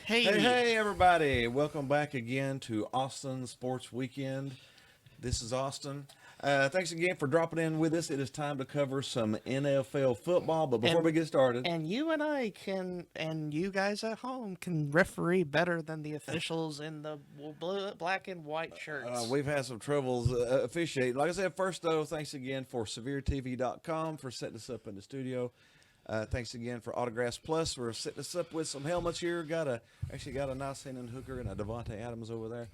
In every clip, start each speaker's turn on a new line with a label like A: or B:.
A: Hey, everybody. Welcome back again to Austin Sports Weekend. This is Austin. Thanks again for dropping in with us. It is time to cover some NFL football. But before we get started,
B: And you and I can, and you guys at home can referee better than the officials in the black and white shirts.
A: we've had some troubles officiating. Like I said, first, though, thanks again for SevereTV.com for setting us up in the studio. Thanks again for Autographs Plus for setting us up with some helmets here. Actually got a nice Hendon Hooker and a Devontae Adams over there.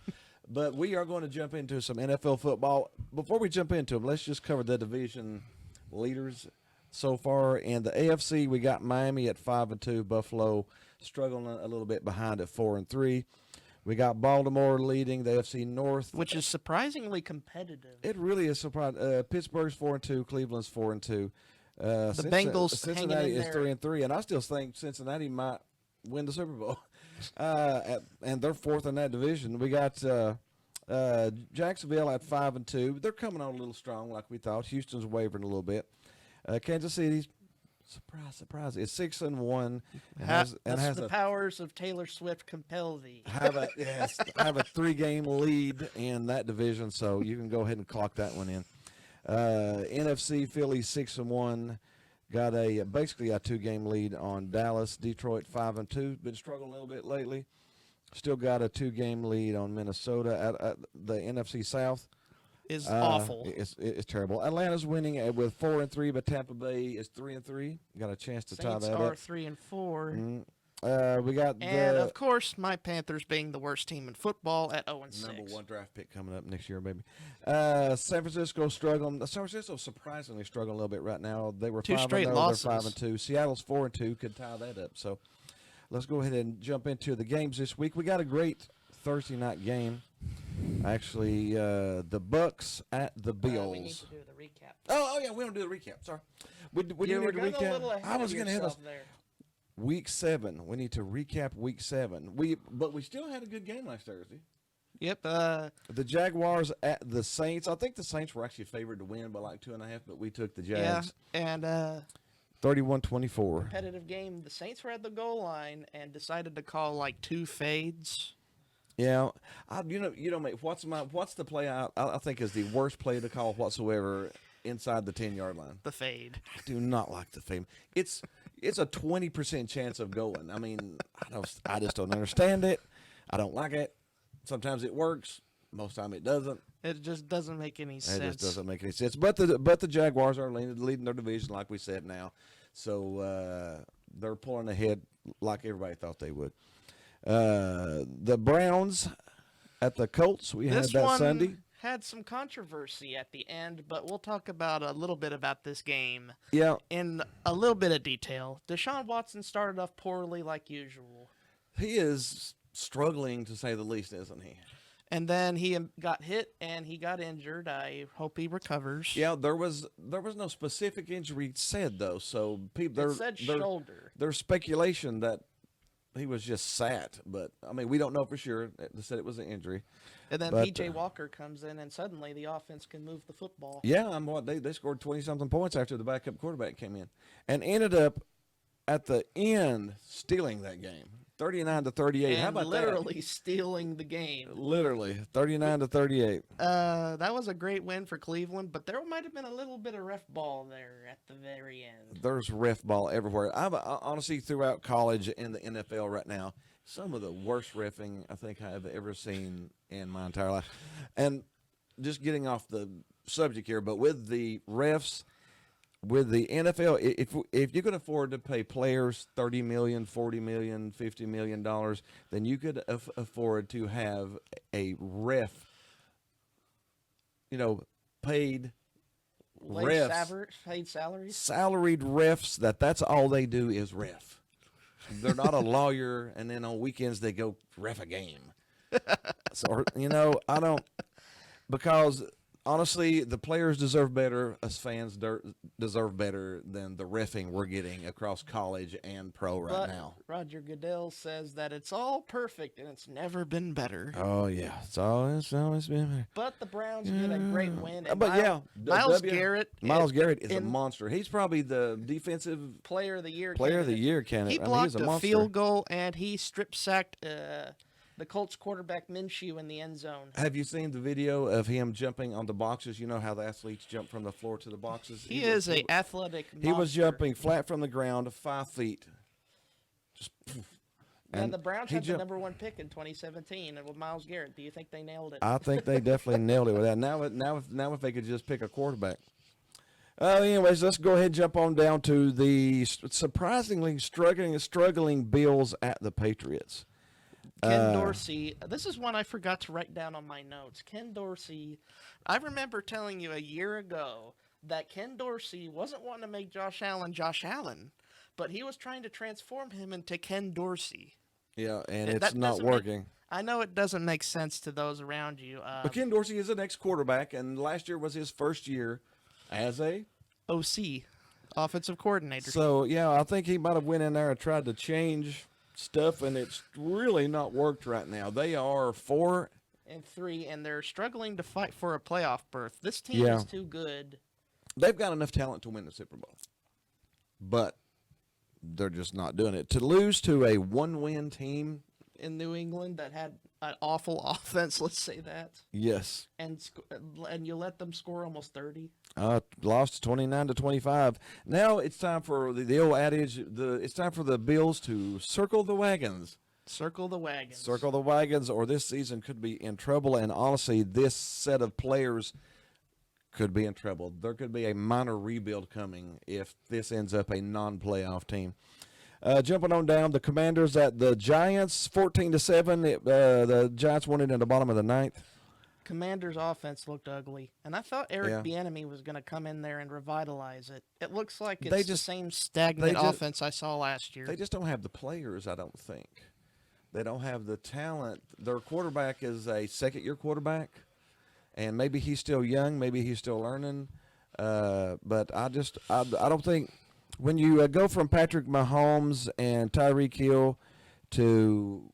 A: But we are going to jump into some NFL football. Before we jump into them, let's just cover the division leaders so far. In the AFC, we got Miami at 5-2, Buffalo struggling a little bit behind at 4-3. We got Baltimore leading the AFC North,
B: which is surprisingly competitive.
A: It really is surprising. Pittsburgh's 4-2, Cleveland's 4-2.
B: The Bengals,
A: Cincinnati is 3-3, and I still think Cincinnati might win the Super Bowl. And they're fourth in that division. We got Jacksonville at 5-2. They're coming on a little strong, like we thought. Houston's wavering a little bit. Kansas City's surprise. It's 6-1.
B: The powers of Taylor Swift compel thee.
A: Have a 3-game lead in that division, so you can go ahead and clock that one in. NFC, Philly 6-1, got basically a 2-game lead on Dallas. Detroit 5-2, been struggling a little bit lately. Still got a 2-game lead on Minnesota. At the NFC South
B: is awful.
A: It's terrible. Atlanta's winning with 4-3, but Tampa Bay is 3-3. Got a chance to tie that up.
B: Saints are 3-4.
A: We got
B: of course, my Panthers being the worst team in football at 0-6.
A: Number 1 draft pick coming up next year, baby. San Francisco struggling. San Francisco surprisingly struggling a little bit right now. They were
B: 2 straight losses.
A: They're 5-2. Seattle's 4-2. Could tie that up. So let's go ahead and jump into the games this week. We got a great Thursday night game. Actually, the Bucks at the Bills.
B: We need to do the recap.
A: Oh yeah, we don't do the recap. Sorry. We do the recap.
B: I was going to hit us
A: there. Week 7. We need to recap Week 7. But we still had a good game last Thursday.
B: Yep.
A: The Jaguars at the Saints. I think the Saints were actually favored to win by like 2.5, but we took the Jags.
B: Yeah, and
A: 31-24.
B: Competitive game. The Saints were at the goal line and decided to call like 2 fades.
A: Yeah, mate. What's the play I think is the worst play to call whatsoever inside the 10-yard line?
B: The fade.
A: I do not like the fade. It's a 20% chance of going. I mean, I just don't understand it. I don't like it. Sometimes it works. Most time it doesn't.
B: It just doesn't make any sense.
A: It just doesn't make any sense. But the Jaguars are leading their division, like we said now. So they're pulling ahead like everybody thought they would. The Browns at the Colts. We had that Sunday.
B: Had some controversy at the end, but we'll talk about a little bit about this game.
A: Yeah.
B: In a little bit of detail. Deshaun Watson started off poorly like usual.
A: He is struggling to say the least, isn't he?
B: And then he got hit and he got injured. I hope he recovers.
A: Yeah, there was no specific injury said though, so
B: people said shoulder.
A: There's speculation that he was just sat, but I mean we don't know for sure. They said it was an injury.
B: And then PJ Walker comes in, and suddenly the offense can move the football.
A: Yeah, they scored 20-something points after the backup quarterback came in, and ended up at the end stealing that game, 39-38. How about
B: literally stealing the game?
A: Literally 39-38.
B: That was a great win for Cleveland, but there might have been a little bit of ref ball there at the very end.
A: There's ref ball everywhere. Honestly, throughout college and the NFL right now, some of the worst reffing I think I've ever seen in my entire life. And just getting off the subject here, but with the refs, with the NFL, if you can afford to pay players $30 million, $40 million, $50 million, then you could afford to have a ref, paid refs,
B: paid salaries,
A: salaried refs. That's all they do is ref. They're not a lawyer, and then on weekends they go ref a game. So I don't, because honestly, the players deserve better. Us fans deserve better than the reffing we're getting across college and pro right
B: But
A: now.
B: Roger Goodell says that it's all perfect and it's never been better.
A: Oh yeah, it's always been.
B: But the Browns get a great win. And
A: But yeah,
B: Myles Garrett,
A: Miles Garrett is a
B: in
A: monster. He's probably the defensive
B: Player of the Year.
A: player of the
B: candidate.
A: year candidate.
B: He
A: I mean,
B: blocked
A: he's a
B: a
A: monster.
B: field goal and he strip sacked the Colts quarterback Minshew in the end zone.
A: Have you seen the video of him jumping on the boxes? You know how the athletes jump from the floor to the boxes.
B: He is a athletic.
A: He was
B: monster.
A: jumping flat from the ground, 5 feet. Just. Poof.
B: And the Browns had the
A: jumped-
B: number 1 pick in 2017, and with Myles Garrett, do you think they nailed it?
A: I think they definitely nailed it with that. Now, if they could just pick a quarterback. Anyways, let's go ahead and jump on down to the surprisingly struggling Bills at the Patriots.
B: Ken Dorsey, this is one I forgot to write down on my notes. Ken Dorsey, I remember telling you a year ago that Ken Dorsey wasn't wanting to make Josh Allen, but he was trying to transform him into Ken Dorsey.
A: Yeah, and
B: That
A: it's not
B: doesn't make-
A: working.
B: I know it doesn't make sense to those around you.
A: But Ken Dorsey is the next quarterback, and last year was his first year as a.
B: OC, offensive coordinator.
A: So yeah, I think he might have went in there and tried to change stuff, and it's really not worked right now. They are
B: 4-3, and they're struggling to fight for a playoff berth. This team
A: Yeah.
B: is too good.
A: They've got enough talent to win the Super Bowl, but they're just not doing it. To lose to a 1-win team,
B: In New England, that had an awful offense, let's say that,
A: yes.
B: and you let them score almost 30.
A: Lost 29-25. Now it's time for the old adage. It's time for the Bills to circle the wagons.
B: Circle the wagons.
A: Circle the wagons, or this season could be in trouble. And honestly, this set of players could be in trouble. There could be a minor rebuild coming if this ends up a non-playoff team. Jumping on down, the Commanders at the Giants, 14-7. The Giants won it in the bottom of the ninth.
B: Commanders' offense looked ugly, and I thought Eric Bieniemy was going to come in there and revitalize it. It looks like it's the same stagnant offense I saw last year.
A: They just don't have the players, I don't think. They don't have the talent. Their quarterback is a second-year quarterback, and maybe he's still young, maybe he's still learning. But I don't think when you go from Patrick Mahomes and Tyreek Hill to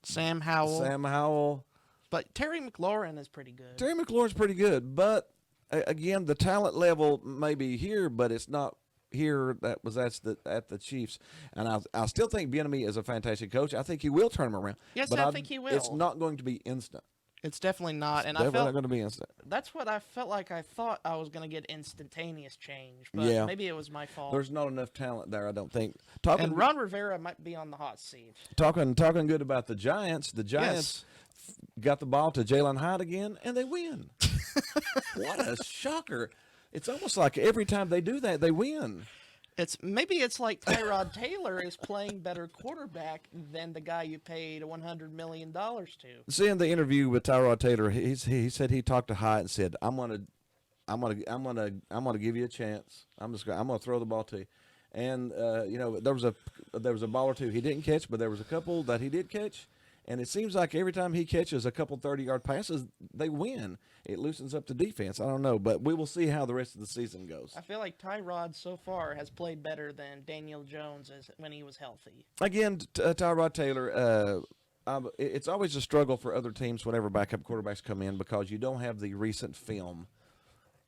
B: Sam Howell. But Terry McLaurin is pretty good.
A: Terry McLaurin's pretty good, but again, the talent level may be here, but it's not here. That's at the Chiefs, and I still think Bieniemy is a fantastic coach. I think he will turn them around.
B: Yes,
A: but
B: I think he will.
A: It's not going to be instant.
B: It's definitely not, and
A: Definitely not going to be instant.
B: That's what I felt like. I thought I was going to get instantaneous change, but
A: Yeah.
B: maybe it was my fault.
A: There's not enough talent there, I don't think.
B: And Ron Rivera might be on the hot seat.
A: Talking good about the Giants. The Giants got the ball to Jalen Hyde again, and they win. What a shocker! It's almost like every time they do that, they win.
B: Maybe it's like Tyrod Taylor is playing better quarterback than the guy you paid $100 million to.
A: Seeing the interview with Tyrod Taylor, he said he talked to Hyatt and said, "I'm gonna give you a chance. I'm gonna throw the ball to you." And there was a ball or two he didn't catch, but there was a couple that he did catch. And it seems like every time he catches a couple 30-yard passes, they win. It loosens up the defense. I don't know, but we will see how the rest of the season goes.
B: I feel like Tyrod so far has played better than Daniel Jones when he was healthy.
A: Again, Tyrod Taylor, it's always a struggle for other teams whenever backup quarterbacks come in because you don't have the recent film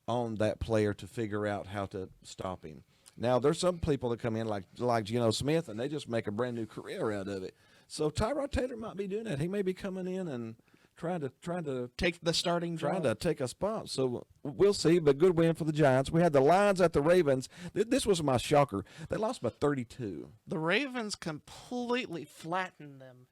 A: on that player to figure out how to stop him. Now, there's some people that come in like Geno Smith, and they just make a brand-new career out of it. So Tyrod Taylor might be doing that. He may be coming in and trying to
B: take the starting job.
A: Trying to take a spot. So we'll see, but good win for the Giants. We had the Lions at the Ravens. This was my shocker. They lost by 32.
B: The Ravens completely flattened them.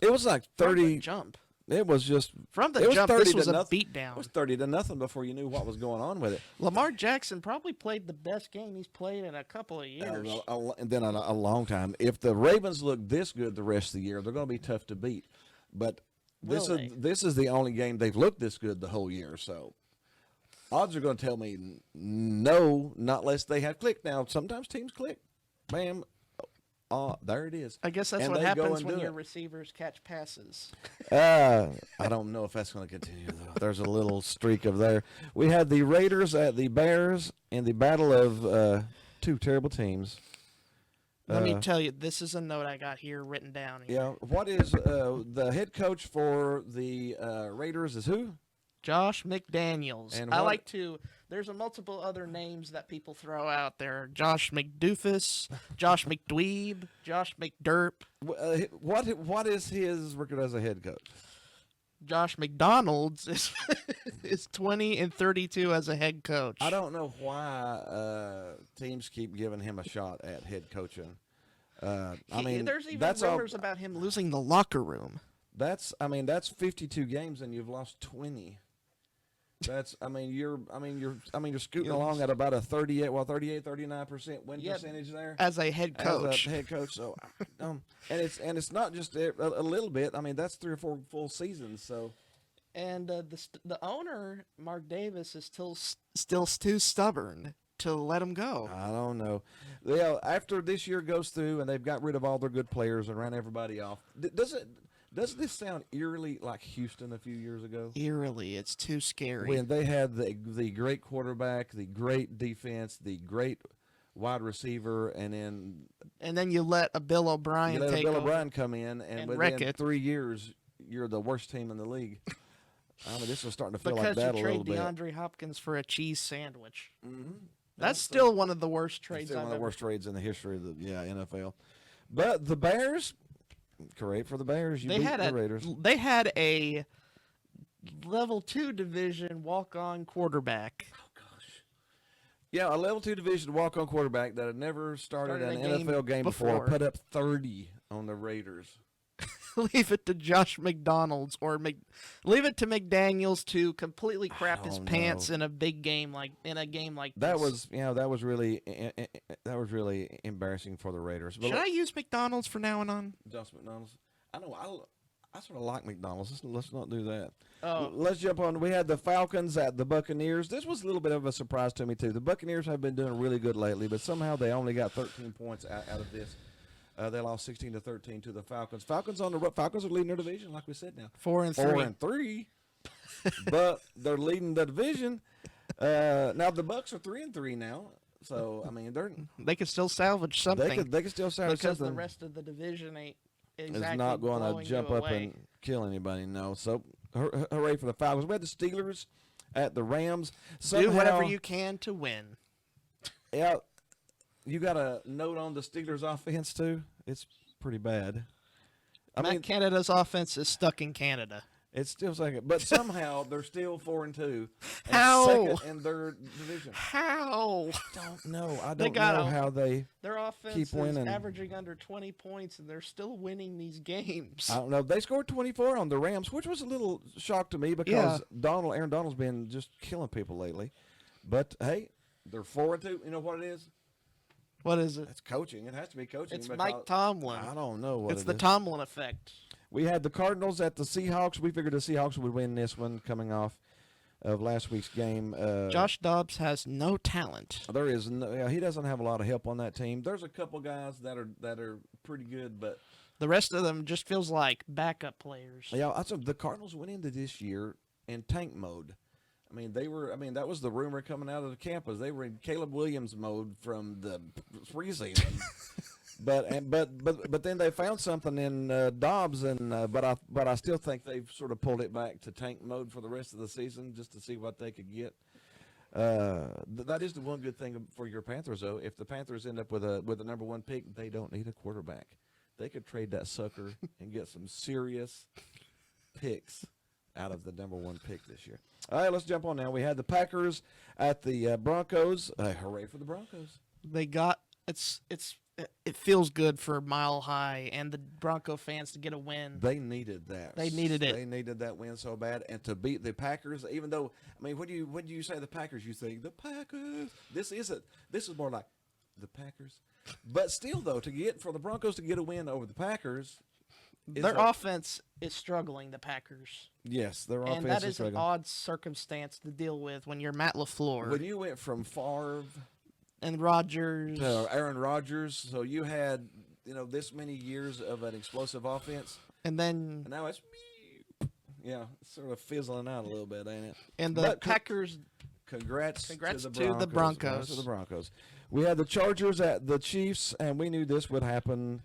A: It was like 30.
B: From the jump.
A: It was just
B: from the jump. This was a beatdown.
A: It was 30-0 before you knew what was going on with it.
B: Lamar Jackson probably played the best game he's played in a couple of years.
A: And then a long time. If the Ravens look this good the rest of the year, they're going to be tough to beat. But this is the only game they've looked this good the whole year. So odds are going to tell me no, not unless they have clicked. Now sometimes teams click, bam. There it is.
B: I guess that's
A: And
B: what
A: they go
B: happens
A: and
B: when
A: do
B: your
A: it.
B: receivers catch passes.
A: I don't know if that's going to continue, though. There's a little streak of there. We had the Raiders at the Bears in the battle of two terrible teams.
B: Let me tell you, this is a note I got here written down. Here.
A: Yeah. What is the head coach for the Raiders is who?
B: Josh McDaniels.
A: And
B: I
A: what-
B: like to. There's a multiple other names that people throw out there. Josh McDoofus, Josh McDweeb, Josh McDerp,
A: What is his record as a head coach?
B: Josh McDonald's is 20-32 as a head coach.
A: I don't know why teams keep giving him a shot at head coaching. I mean,
B: there's even
A: that's
B: rumors about him losing the locker room.
A: That's 52 games and you've lost 20. You're scooting along at about a 39% win
B: Yeah,
A: percentage there
B: As a head coach.
A: as a head coach. So, and it's not just a little bit. I mean, that's 3 or 4 full seasons. So,
B: And the owner, Mark Davis, is still too stubborn to let him go.
A: I don't know. Yeah, after this year goes through and they've got rid of all their good players and ran everybody off, does this sound eerily like Houston a few years ago?
B: Eerily, it's too scary.
A: When they had the great quarterback, the great defense, the great wide receiver, and then
B: you let a Bill O'Brien
A: you let
B: take
A: Bill
B: over.
A: O'Brien come in, and
B: wreck
A: within
B: it.
A: 3 years, you're the worst team in the league. I mean, this is starting to feel
B: Because
A: like that a
B: you
A: little
B: trade
A: bit.
B: DeAndre Hopkins for a cheese sandwich.
A: Mm-hmm.
B: That's still one of the worst
A: It's
B: trades
A: still
B: I've
A: one of the
B: ever.
A: worst trades in the history of the NFL. But the Bears, great for the Bears. You
B: They
A: beat
B: had
A: the Raiders.
B: They had a level 2 division walk-on quarterback.
A: Yeah, a level 2 division walk-on quarterback that had never started
B: Started
A: an
B: a game
A: NFL game before
B: before.
A: put up 30 on the Raiders.
B: Leave it to Josh McDonald's leave it to McDaniels to completely crap his
A: don't
B: pants
A: know.
B: in a big game like this.
A: That was really embarrassing for the Raiders. But
B: Should I use McDonald's from now on?
A: Josh McDonald's. I know. I sort of like McDonald's. Let's not do that.
B: Oh.
A: Let's jump on. We had the Falcons at the Buccaneers. This was a little bit of a surprise to me too. The Buccaneers have been doing really good lately, but somehow they only got 13 points out of this. They lost 16-13 to the Falcons. Falcons are leading their division, like we said now.
B: 4-3.
A: But they're leading the division. Now the Bucks are 3-3 now. So I mean,
B: They could still salvage something
A: they could still salvage
B: because
A: something.
B: the rest of the division ain't exactly
A: It's not going
B: blowing
A: to jump
B: you
A: up
B: away.
A: and kill anybody. No. So hooray for the Falcons. We had the Steelers at the Rams.
B: Do whatever
A: Somehow-
B: you can to win.
A: Yeah. You got a note on the Steelers offense too? It's pretty bad.
B: Matt Canada's offense is stuck in Canada.
A: It's still second, but somehow they're still 4-2. and
B: How?
A: Second in their division.
B: How?
A: Don't know. I
B: They
A: don't
B: got
A: know
B: a-
A: how they.
B: Their offense
A: Keep
B: is
A: winning.
B: averaging under 20 points, and they're still winning these games.
A: I don't know. They scored 24 on the Rams, which was a little shock to me because Aaron Donald's been just killing people lately. But hey, they're 4-2. You know what it is?
B: What is it?
A: It's coaching. It has to be coaching.
B: It's
A: because-
B: Mike Tomlin.
A: I don't know what
B: It's
A: it
B: the
A: is.
B: Tomlin effect.
A: We had the Cardinals at the Seahawks. We figured the Seahawks would win this one coming off of last week's game.
B: Josh Dobbs has no talent.
A: There is he doesn't have a lot of help on that team. There's a couple guys that are pretty good, but
B: The rest of them just feels like backup players.
A: yeah, the Cardinals went into this year in tank mode. That was the rumor coming out of the campus. They were in Caleb Williams mode from the preseason. But then they found something in Dobbs, but I still think they've sort of pulled it back to tank mode for the rest of the season just to see what they could get. That is the one good thing for your Panthers, though. If the Panthers end up with a number 1 pick, they don't need a quarterback. They could trade that sucker and get some serious picks out of the number 1 pick this year. All right, let's jump on now. We had the Packers at the Broncos. Hooray for the Broncos!
B: It feels good for Mile High and the Bronco fans to get a win.
A: They needed that.
B: They needed it.
A: They needed that win so bad, and to beat the Packers. Even though, when you say the Packers, you think the Packers. This isn't. This is more like the Packers. But still, though, for the Broncos to get a win over the Packers,
B: Their offense is struggling, the Packers.
A: yes, their offense
B: And that
A: is
B: is an
A: struggling.
B: odd circumstance to deal with when you're Matt LaFleur
A: When you went from Favre
B: and Rodgers.
A: to Aaron Rodgers, so you had this many years of an explosive offense,
B: And then
A: and now it's sort of fizzling out a little bit, ain't it?
B: and the
A: But
B: Packers.
A: Congrats
B: to
A: to
B: the
A: the
B: Broncos.
A: Congrats to the Broncos. We had the Chargers at the Chiefs, and we knew this would happen.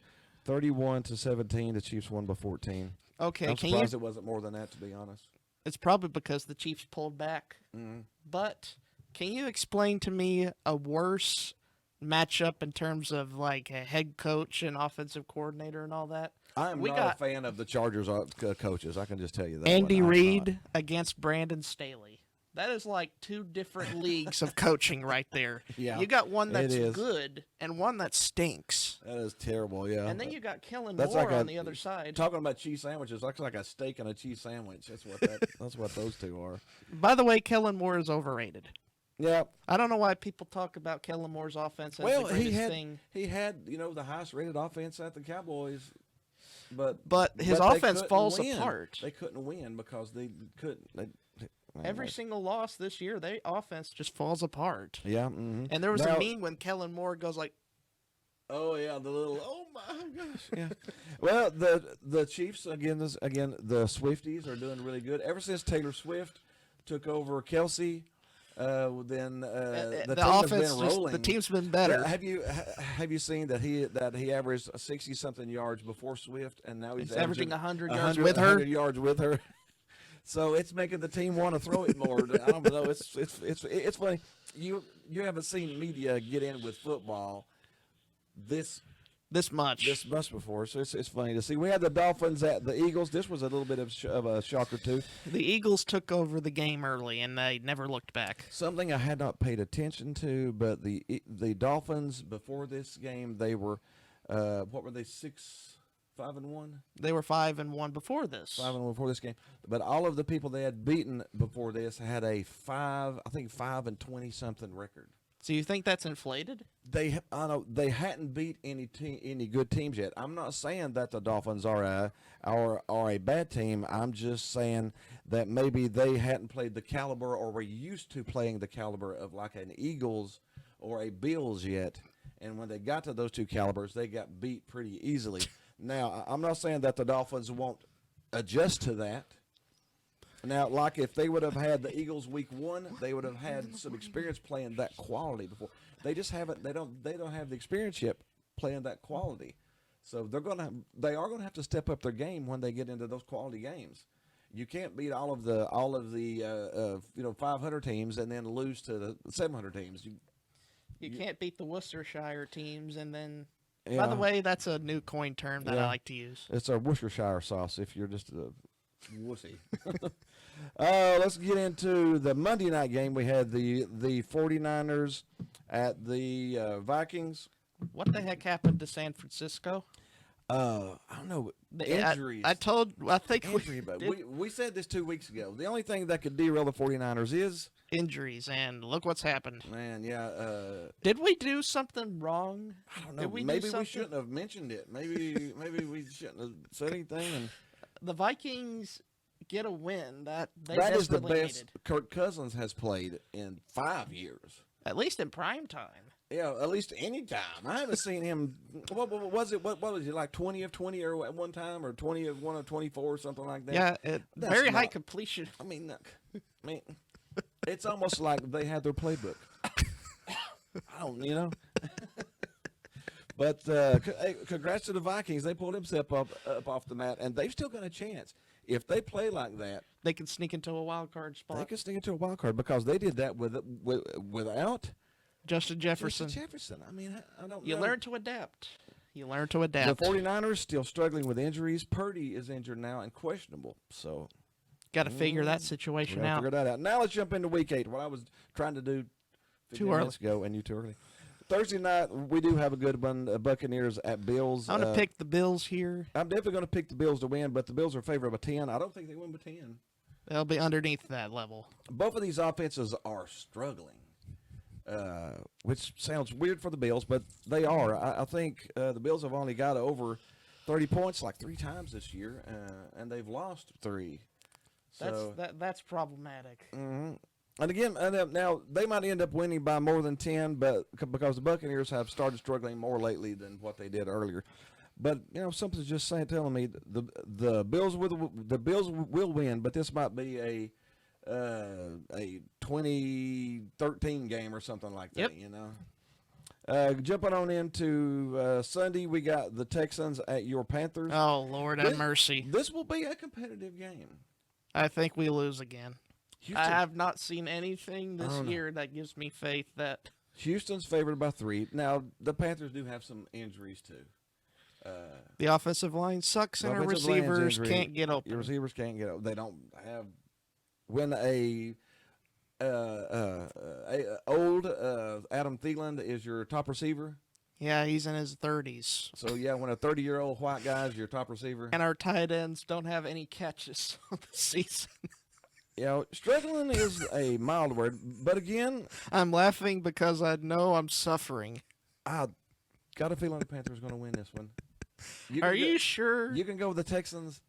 A: 31-17, the Chiefs won by 14.
B: Okay,
A: I'm
B: can you?
A: surprised it wasn't more than that, to be honest.
B: It's probably because the Chiefs pulled back.
A: Mhm.
B: But can you explain to me a worse matchup in terms of like a head coach and offensive coordinator and all that?
A: I am
B: We
A: not
B: got-
A: a fan of the Chargers coaches. I can just tell you that.
B: Andy
A: one. I'm
B: Reid against Brandon Staley. That is like two different leagues of coaching right there.
A: Yeah,
B: You got one
A: it
B: that's
A: is.
B: good and one that stinks.
A: not. That is terrible. Yeah.
B: And then you got Kellen
A: That's
B: Moore
A: like
B: on
A: a-
B: the other side.
A: Talking about cheese sandwiches, looks like a steak and a cheese sandwich. That's what that's what those two are.
B: By the way, Kellen Moore is overrated.
A: Yeah.
B: I don't know why people talk about Kellen Moore's offense as
A: Well,
B: the
A: he
B: greatest
A: had
B: thing.
A: the highest rated offense at the Cowboys, but
B: His
A: they
B: offense
A: couldn't
B: falls
A: win.
B: apart.
A: They couldn't win because they couldn't.
B: Every single loss this year, their offense just falls apart.
A: Yeah. Mm-hmm.
B: And there was
A: Now-
B: a meme when Kellen Moore goes like,
A: Oh yeah, the little oh my gosh. Yeah. Well, the Chiefs again the Swifties are doing really good. Ever since Taylor Swift took over Kelsey, then the
B: the
A: team has
B: offense,
A: been
B: just,
A: rolling.
B: the team's been better.
A: Have you seen that he averaged 60 something yards before Swift, and now he's
B: He's averaging 100 yards
A: 100
B: with her.
A: 100 yards with her. So it's making the team want to throw it more. I don't know. It's funny. You haven't seen media get in with football this
B: This much.
A: before, so it's funny to see. We had the Dolphins at the Eagles. This was a little bit of a shocker too.
B: The Eagles took over the game early, and they never looked back.
A: Something I had not paid attention to, but the Dolphins before this game, they were what were they 5-1?
B: They were 5-1 before this.
A: 5-1 before this game. But all of the people they had beaten before this had a 5-20 something record.
B: So you think that's inflated?
A: They hadn't beat any good teams yet. I'm not saying that the Dolphins are a bad team. I'm just saying that maybe they hadn't played the caliber or were used to playing the caliber of like an Eagles or a Bills yet. And when they got to those two calibers, they got beat pretty easily. Now, I'm not saying that the Dolphins won't adjust to that. Now, like if they would have had the Eagles week 1, they would have had some experience playing that quality before. They just haven't. They don't have the experience yet playing that quality. So they are gonna have to step up their game when they get into those quality games. You can't beat all of the 500 teams and then lose to the 700 teams.
B: You can't beat the Worcestershire teams, and then.
A: Yeah.
B: By the way, that's a new coin term that I
A: Yeah.
B: like to use.
A: It's our Worcestershire sauce if you're just a wussy. Let's get into the Monday night game. We had the 49ers at the Vikings.
B: What the heck happened to San Francisco?
A: I don't know.
B: The-
A: Injuries.
B: I think
A: Injury, but
B: did
A: we said this 2 weeks ago. The only thing that could derail the 49ers is,
B: injuries, and look what's happened.
A: man, yeah.
B: Did we do something wrong?
A: I don't know.
B: Did we do
A: Maybe we
B: something?
A: shouldn't have mentioned it. Maybe we shouldn't have said anything. And
B: The Vikings get a win that they
A: that is the
B: desperately
A: best
B: needed.
A: Kirk Cousins has played in 5 years.
B: At least in prime time.
A: Yeah, at least any time. I haven't seen him. What was it? What was it like? 20 of 20 or at one time, or 20 of 1 of 24 or something like that.
B: Yeah,
A: That's
B: very high
A: not-
B: completion.
A: I mean, look, it's almost like they had their playbook. I don't. But hey, congrats to the Vikings. They pulled themselves up off the mat, and they've still got a chance. If they play like that,
B: They can sneak into a wild card
A: they
B: spot.
A: can sneak into a wild card because they did that without
B: Justin Jefferson.
A: Justin Jefferson. I mean, I don't
B: You
A: know.
B: learn to adapt. You learn to
A: The
B: adapt.
A: 49ers still struggling with injuries. Purdy is injured now and questionable. So
B: Got to figure that
A: we
B: situation
A: gotta
B: out.
A: figure that out. Now let's jump into week 8. What I was trying to do 15
B: Too early.
A: minutes ago, and you too early. Thursday night, we do have a good one. Buccaneers at Bills.
B: I'm going to pick the Bills here.
A: I'm definitely going to pick the Bills to win, but the Bills are favored by 10. I don't think they win by 10.
B: They'll be underneath that level.
A: Both of these offenses are struggling, which sounds weird for the Bills, but they are. I think the Bills have only got over 30 points like 3 times this year, and they've lost 3. So,
B: That's problematic.
A: mhm. And again, now they might end up winning by more than 10, but because the Buccaneers have started struggling more lately than what they did earlier. But something's just telling me the Bills will win, but this might be a 2013 game or something like that. Jumping on into Sunday, we got the Texans at your Panthers.
B: Oh, Lord have mercy.
A: This will be a competitive game.
B: I think we lose again.
A: Houston,
B: I have not seen anything this year that gives me faith that
A: Houston's favored by 3. Now, the Panthers do have some injuries, too.
B: the offensive line sucks and our
A: offensive line's
B: receivers
A: injury.
B: can't get open.
A: Your receivers can't get open. They don't have when old Adam Thielen is your top receiver.
B: Yeah, he's in his 30s.
A: So when a 30-year-old white guy is your top receiver,
B: And our tight ends don't have any catches this season.
A: struggling is a mild word, but again,
B: I'm laughing because I know I'm suffering.
A: I got a feeling the Panthers are going to win this one.
B: Are you sure?
A: You can go with the Texans.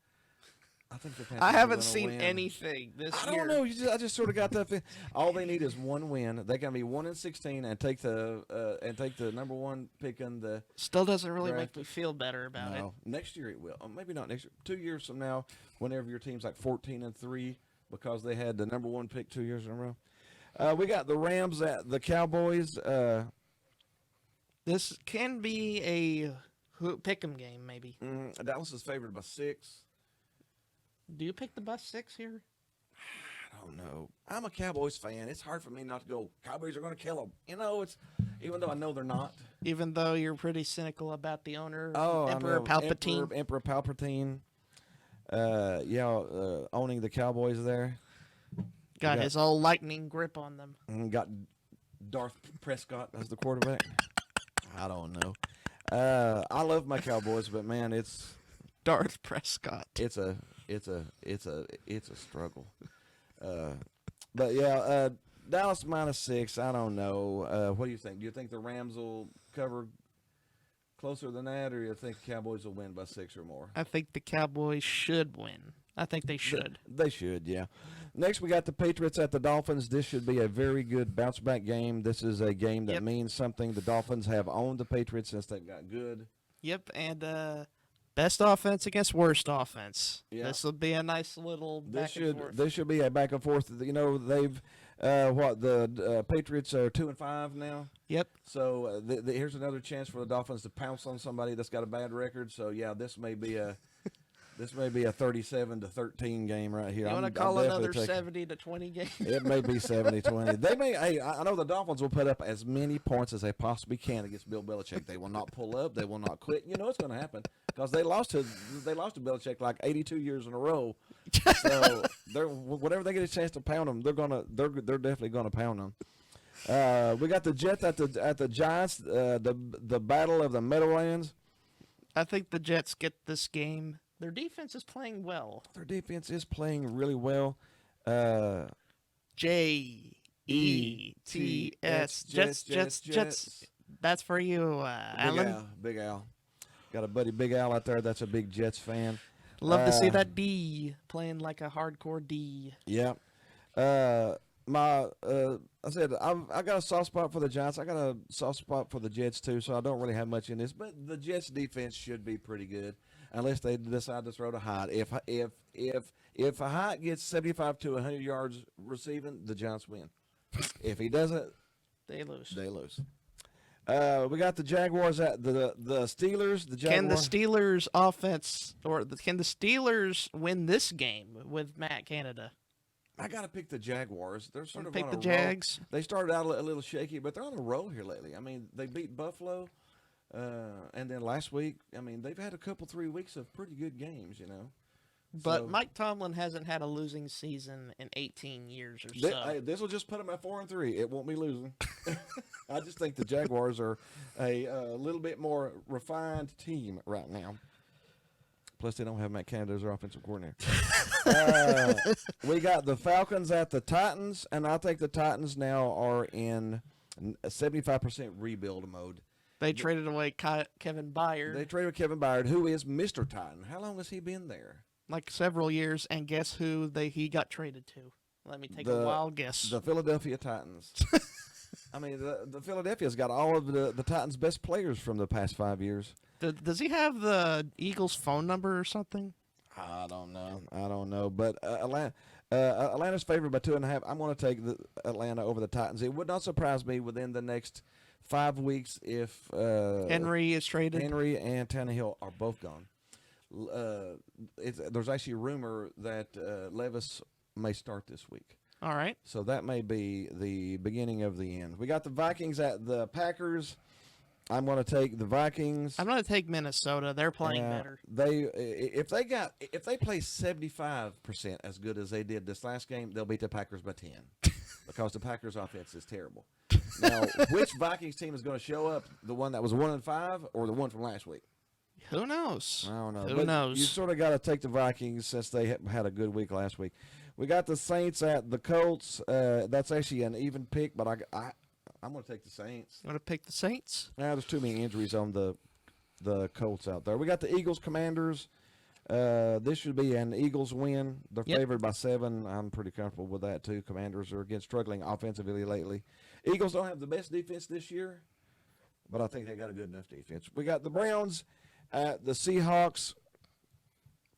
A: I think the Panthers
B: I
A: are
B: haven't
A: gonna
B: seen
A: win.
B: anything this
A: I
B: year.
A: don't know. I just sort of got that feeling. All they need is one win. They can be 1-16 and take the number 1 pick in the.
B: Still doesn't really
A: Draft.
B: make me feel better about it.
A: No, next year it will. Maybe not next year. 2 years from now, whenever your team's like 14-3 because they had the number 1 pick 2 years in a row. We got the Rams at the Cowboys.
B: This can be a pick'em game, maybe.
A: Dallas is favored by 6.
B: Do you pick the bus 6 here?
A: I don't know. I'm a Cowboys fan. It's hard for me not to go, Cowboys are going to kill them. It's even though I know they're not.
B: Even though you're pretty cynical about the owner,
A: Oh,
B: Emperor Palpatine.
A: Emperor Palpatine. Owning the Cowboys there.
B: Got his old lightning grip on them.
A: Got Darth Prescott as the quarterback. I don't know. I love my Cowboys, but man, it's
B: Darth Prescott.
A: it's a struggle. But Dallas -6. I don't know. What do you think? Do you think the Rams will cover closer than that, or do you think the Cowboys will win by 6 or more?
B: I think the Cowboys should win. I think they should.
A: They should, yeah. Next, we got the Patriots at the Dolphins. This should be a very good bounce-back game. This is a game that means something. The Dolphins have owned the Patriots since they've got good.
B: Yep, and best offense against worst offense.
A: Yeah.
B: This will be a nice little back and forth.
A: This should be a back and forth. They've the Patriots are 2-5 now.
B: Yep.
A: So here's another chance for the Dolphins to pounce on somebody that's got a bad record. So this may be a 37-13 game right here.
B: You want to call another 70-20 game?
A: It may be 70-20. They may. Hey, I know the Dolphins will put up as many points as they possibly can against Bill Belichick. They will not pull up. They will not quit. You know it's going to happen because they lost to Belichick like 82 years in a row. So whenever they get a chance to pound them, they're definitely gonna pound them. We got the Jets at the Giants. The battle of the Meadowlands.
B: I think the Jets get this game. Their defense is playing well.
A: Their defense is playing really well.
B: Jets. Jets. That's for you, Alan.
A: Big Al. Got a buddy, Big Al, out there. That's a big Jets fan.
B: Love to see that D playing like a hardcore D.
A: Yeah. I said I got a soft spot for the Giants. I got a soft spot for the Jets too, so I don't really have much in this. But the Jets defense should be pretty good, unless they decide to throw to Hyde. If a Hyde gets 75 to 100 yards receiving, the Giants win. If he doesn't,
B: they lose.
A: They lose. We got the Jaguars at the Steelers. The Jaguars.
B: Can the Steelers offense can the Steelers win this game with Matt Canada?
A: I gotta pick the Jaguars. They're sort of
B: pick
A: on
B: the
A: a
B: Jags.
A: Roll. They started out a little shaky, but they're on a roll here lately. I mean, they beat Buffalo, and then last week, I mean, they've had 3 weeks of pretty good games,
B: But Mike Tomlin hasn't had a losing season in 18 years or so.
A: This will just put them at 4-3. It won't be losing. I just think the Jaguars are a little bit more refined team right now. Plus, they don't have Matt Canada as their offensive coordinator. We got the Falcons at the Titans, and I think the Titans now are in a 75% rebuild mode.
B: They traded away Kevin Byard.
A: They traded Kevin Byard, who is Mr. Titan. How long has he been there?
B: Like several years, and guess who he got traded to? Let me take a wild guess.
A: The Philadelphia Titans. I mean, the Philadelphia's got all of the Titans' best players from the past 5 years.
B: Does he have the Eagles' phone number or something?
A: I don't know. But Atlanta's favored by 2.5. I'm going to take the Atlanta over the Titans. It would not surprise me within the next 5 weeks if
B: Henry is traded.
A: Henry and Tannehill are both gone. There's actually a rumor that Levis may start this week.
B: All right.
A: So that may be the beginning of the end. We got the Vikings at the Packers. I'm going to take the Vikings.
B: I'm going to take Minnesota. They're playing better.
A: If they play 75% as good as they did this last game, they'll beat the Packers by 10 because the Packers offense is terrible. Now, which Vikings team is going to show up? The one that was 1-5 or the one from last week?
B: Who knows?
A: I don't know.
B: Who
A: But
B: knows?
A: You sort of got to take the Vikings since they had a good week last week. We got the Saints at the Colts. That's actually an even pick, but I'm going to take the Saints.
B: I'm going to pick the Saints.
A: Now, there's too many injuries on the Colts out there. We got the Eagles Commanders. This should be an Eagles win. They're
B: Yep.
A: favored by 7. I'm pretty comfortable with that, too. Commanders are again struggling offensively lately. Eagles don't have the best defense this year, but I think they got a good enough defense. We got the Browns at the Seahawks.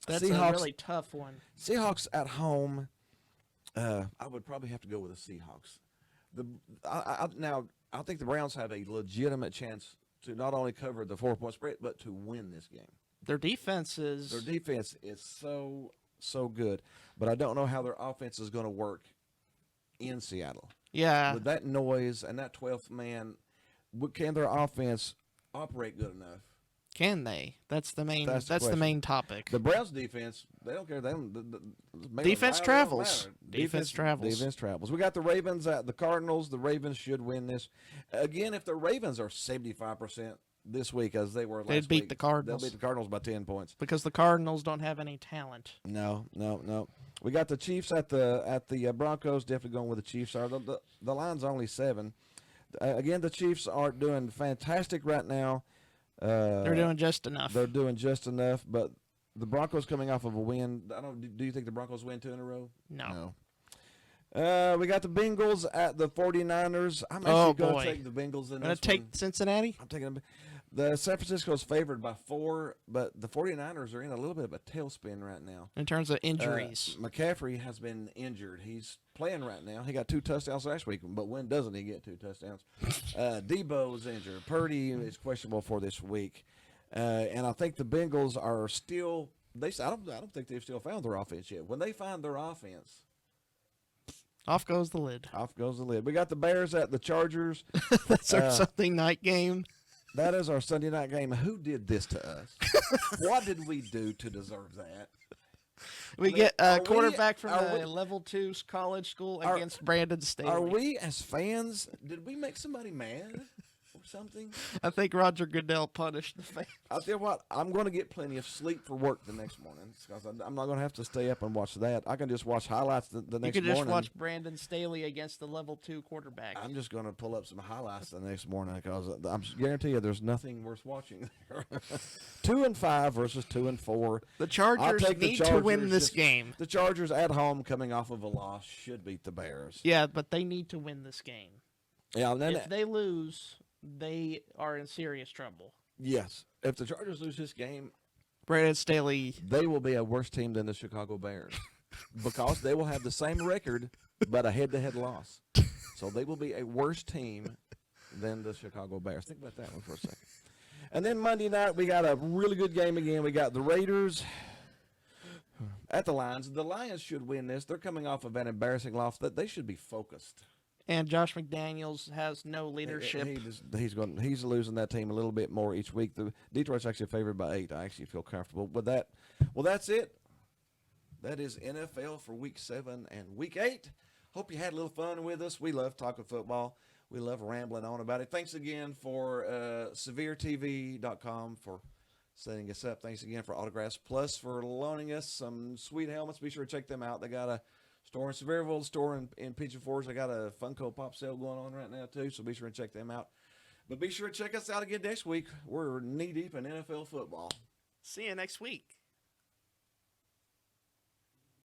B: That's
A: Seahawks,
B: a really tough one.
A: Seahawks at home. I would probably have to go with the Seahawks. I think the Browns have a legitimate chance to not only cover the 4-point spread, but to win this game.
B: Their defense is.
A: Their defense is so good, but I don't know how their offense is going to work in Seattle.
B: Yeah.
A: With that noise and that 12th man, can their offense operate good enough?
B: Can they? That's the main.
A: That's the
B: That's the
A: question.
B: main topic.
A: The Browns defense, they don't care. They don't.
B: Defense
A: Defense
B: travels. Defense travels.
A: Defense travels. We got the Ravens at the Cardinals. The Ravens should win this. Again, if the Ravens are 75% this week as they were last
B: They'd beat
A: week,
B: the Cardinals.
A: They'll beat the Cardinals by 10 points.
B: Because the Cardinals don't have any talent.
A: No. We got the Chiefs at the Broncos. Definitely going with the Chiefs. The line's only 7. Again, the Chiefs aren't doing fantastic right now.
B: They're doing just enough.
A: They're doing just enough, but the Broncos coming off of a win. Do you think the Broncos win 2 in a row?
B: No.
A: We got the Bengals at the 49ers. I'm
B: Oh,
A: actually going
B: boy.
A: to take the Bengals in
B: Going
A: this
B: to take
A: one.
B: Cincinnati?
A: I'm taking them. The San Francisco's favored by 4, but the 49ers are in a little bit of a tailspin right now.
B: In terms of injuries.
A: McCaffrey has been injured. He's playing right now. He got 2 touchdowns last week, but when doesn't he get 2 touchdowns? Debo's injured. Purdy is questionable for this week. And I think the Bengals are still I don't think they've still found their offense yet. When they find their offense,
B: Off goes the lid.
A: off goes the lid. We got the Bears at the Chargers.
B: That's our Sunday night game.
A: That is our Sunday night game. Who did this to us? What did we do to deserve that?
B: We
A: mean,
B: get
A: are
B: a
A: we-
B: quarterback from
A: are
B: the
A: we-
B: level 2 college school
A: Are-
B: against Brandon Staley.
A: Are we as fans? Did we make somebody mad or something?
B: I think Roger Goodell punished the fans.
A: I'll tell you what. I'm going to get plenty of sleep for work the next morning because I'm not going to have to stay up and watch that. I can just watch highlights the
B: You
A: next
B: could just
A: morning.
B: watch Brandon Staley against the level 2 quarterback.
A: I'm just going to pull up some highlights the next morning because I'm guarantee you there's nothing worth watching there. 2-5 versus 2-4.
B: The Chargers
A: take the
B: need to win
A: Chargers
B: this
A: just-
B: game.
A: The Chargers at home, coming off of a loss, should beat the Bears.
B: Yeah, but they need to win this game.
A: Yeah, and then
B: If they lose, they are in serious trouble.
A: yes, if the Chargers lose this game,
B: Brandon Staley.
A: they will be a worse team than the Chicago Bears because they will have the same record but a head-to-head loss. So they will be a worse team than the Chicago Bears. Think about that one for a second. And then Monday night, we got a really good game again. We got the Raiders at the Lions. The Lions should win this. They're coming off of an embarrassing loss. That they should be focused.
B: And Josh McDaniels has no leadership.
A: He's losing that team a little bit more each week. The Detroit's actually favored by 8. I actually feel comfortable with that. Well, that's it. That is NFL for Week 7 and Week 8. Hope you had a little fun with us. We love talking football. We love rambling on about it. Thanks again for SevereTV.com for setting us up. Thanks again for Autographs Plus for loaning us some sweet helmets. Be sure to check them out. They got a store in Sevierville, store in Pigeon Forge. They got a Funko Pop sale going on right now, too, so be sure to check them out. But be sure to check us out again next week. We're knee-deep in NFL football.
B: See you next week.